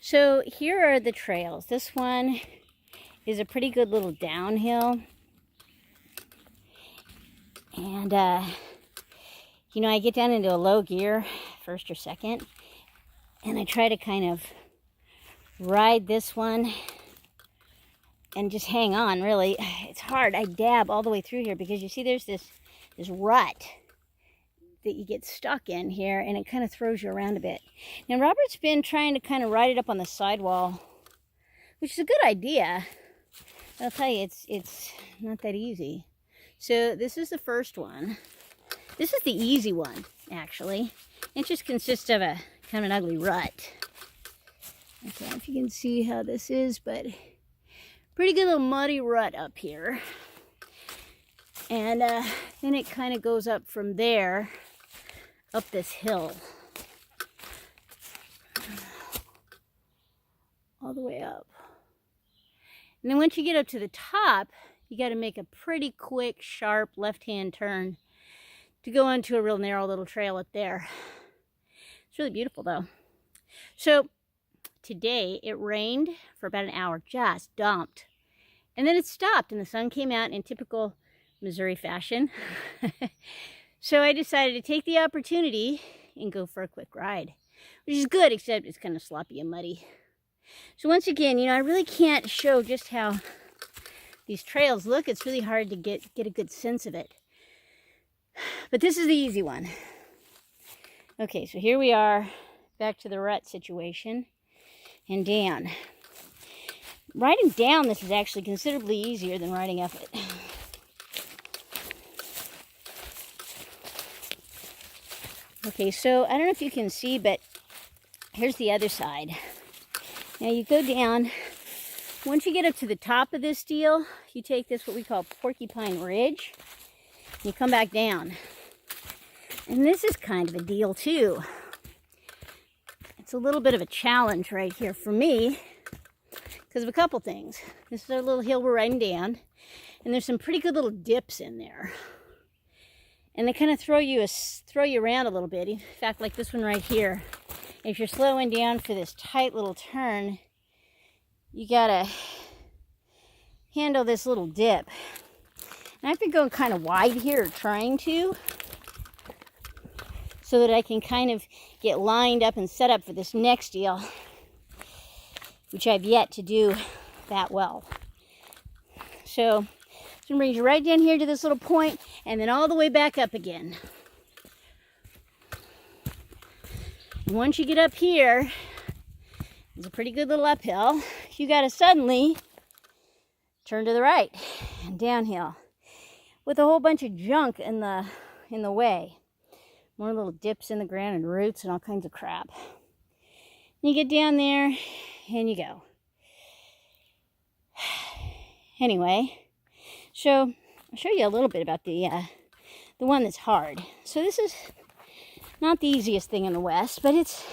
So here are the trails. This one is a pretty good little downhill. And, you know, I get down into a low gear, first or second, and I try to kind of ride this one and just hang on, really. It's hard. I dab all the way through here because you see there's this rut that you get stuck in here, and it kind of throws you around a bit. Now, Robert's been trying to kind of ride it up on the sidewall, which is a good idea. I'll tell you, it's not that easy. So this is the first one. This is the easy one, actually. It just consists of a kind of an ugly rut. I don't know if you can see how this is, but pretty good little muddy rut up here. And then it kind of goes up from there, up this hill. All the way up. And then once you get up to the top, you got to make a pretty quick, sharp left-hand turn to go onto a real narrow little trail up there. It's really beautiful, though. So today it rained for about an hour, just dumped. And then it stopped and the sun came out in typical Missouri fashion. So I decided to take the opportunity and go for a quick ride, which is good, except it's kind of sloppy and muddy. So once again, you know, I really can't show just how these trails look. It's really hard to get a good sense of it. But this is the easy one. Okay, so here we are, back to the rut situation, and down. Riding down this is actually considerably easier than riding up it. Okay, so I don't know if you can see, but here's the other side. Now you go down. Once you get up to the top of this deal, you take this, what we call Porcupine Ridge, and you come back down. And this is kind of a deal too. It's a little bit of a challenge right here for me because of a couple things. This is our little hill we're riding down, and there's some pretty good little dips in there. And they kind of throw you around a little bit. In fact, like this one right here. If you're slowing down for this tight little turn, you gotta handle this little dip. And I've been going kind of wide here, trying to, so that I can kind of get lined up and set up for this next deal, which I've yet to do that well. So it's gonna bring you right down here to this little point, and then all the way back up again. And once you get up here, it's a pretty good little uphill. You gotta suddenly turn to the right and downhill with a whole bunch of junk in the way. More little dips in the ground and roots and all kinds of crap. And you get down there and you go. Anyway, so I'll show you a little bit about the one that's hard. So this is not the easiest thing in the West, but it's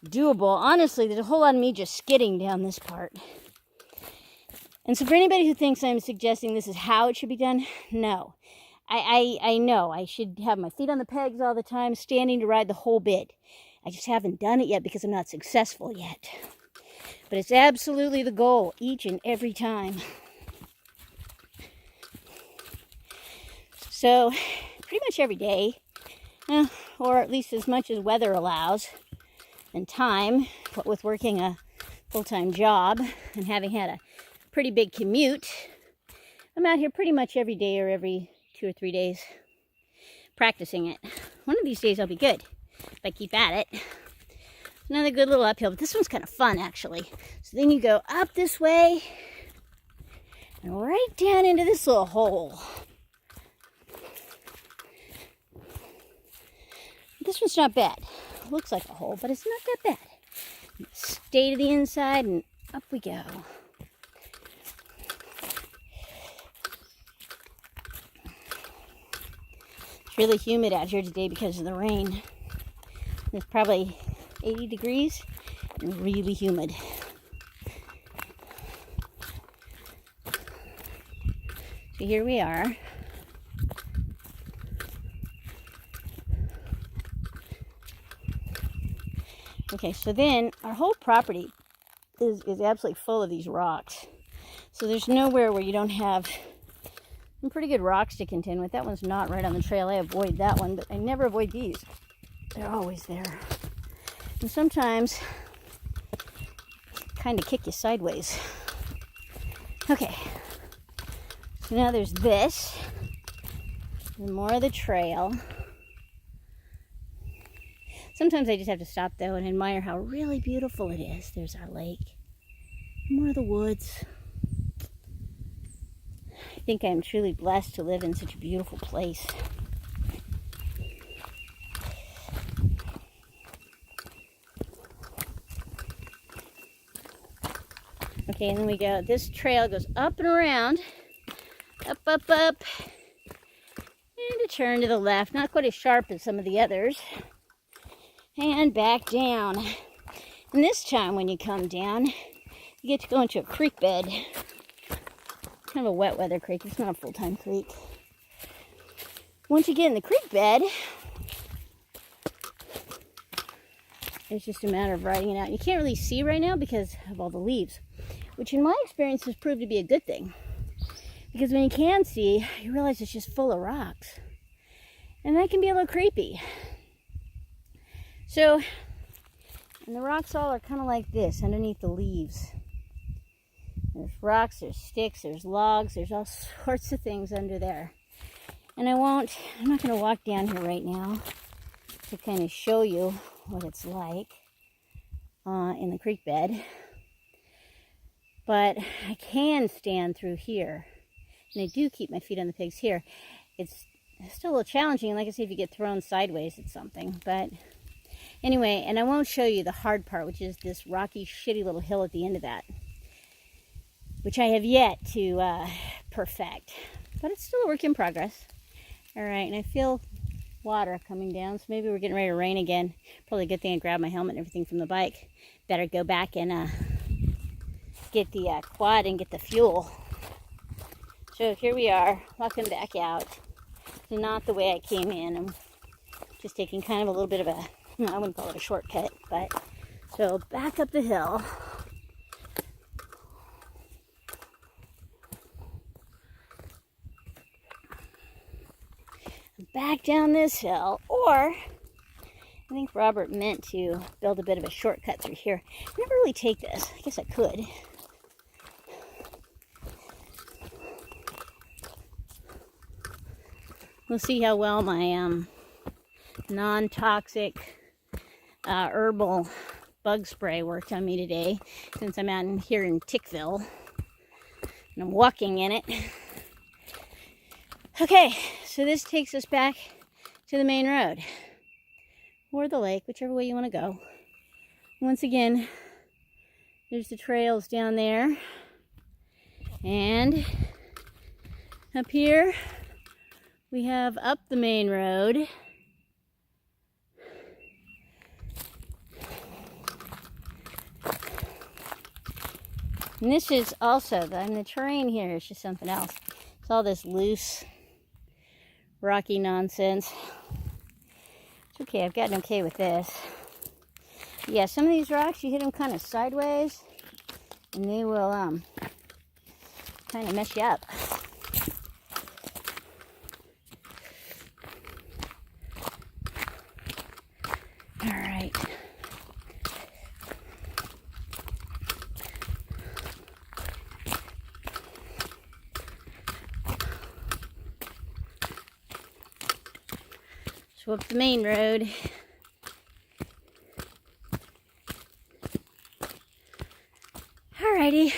doable. Honestly, there's a whole lot of me just skidding down this part. And so for anybody who thinks I'm suggesting this is how it should be done, no. I know I should have my feet on the pegs all the time, standing to ride the whole bit. I just haven't done it yet because I'm not successful yet. But it's absolutely the goal each and every time. So pretty much every day, or at least as much as weather allows and time, what with working a full-time job and having had a pretty big commute, I'm out here pretty much every day or every 2 or 3 days practicing it. One of these days I'll be good if I keep at it. Another good little uphill, but this one's kind of fun actually. So then you go up this way and right down into this little hole. This one's not bad. It looks like a hole, but it's not that bad. Stay to the inside and up we go. It's really humid out here today because of the rain. It's probably 80 degrees and really humid. So here we are. Okay, so then our whole property is absolutely full of these rocks. So there's nowhere where you don't have some pretty good rocks to contend with. That one's not right on the trail. I avoid that one, but I never avoid these. They're always there. And sometimes kind of kick you sideways. Okay, so now there's this, and more of the trail. Sometimes I just have to stop though and admire how really beautiful it is. There's our lake, more of the woods. I think I'm truly blessed to live in such a beautiful place. Okay, and then we go, this trail goes up and around, up, up, up, and a turn to the left, not quite as sharp as some of the others, and back down. And this time when you come down, you get to go into a creek bed. Kind of a wet weather creek, it's not a full-time creek. Once you get in the creek bed, it's just a matter of riding it out. You can't really see right now because of all the leaves, which in my experience has proved to be a good thing. Because when you can see, you realize it's just full of rocks. And that can be a little creepy. So, and the rocks all are kind of like this, underneath the leaves. There's rocks, there's sticks, there's logs, there's all sorts of things under there. And I'm not going to walk down here right now to kind of show you what it's like in the creek bed. But I can stand through here. And I do keep my feet on the pegs here. It's still a little challenging. And like I say, if you get thrown sideways, it's something. But anyway, and I won't show you the hard part, which is this rocky, shitty little hill at the end of that, which I have yet to perfect. But it's still a work in progress. All right, and I feel water coming down, so maybe we're getting ready to rain again. Probably a good thing I grabbed my helmet and everything from the bike. Better go back and get the quad and get the fuel. So here we are, walking back out. It's not the way I came in. I'm just taking kind of a little bit of a, I wouldn't call it a shortcut, but so back up the hill. Back down this hill, or I think Robert meant to build a bit of a shortcut through here. I never really take this. I guess I could. We'll see how well my non-toxic herbal bug spray worked on me today, since I'm out in here in Tickville and I'm walking in it. Okay, so this takes us back to the main road, or the lake, whichever way you want to go. Once again, there's the trails down there, and up here we have up the main road. And this is also, the terrain here is just something else. It's all this loose, rocky nonsense. It's okay, I've gotten okay with this. Yeah, some of these rocks, you hit them kind of sideways, and they will kind of mess you up. All right. So up the main road. Alrighty.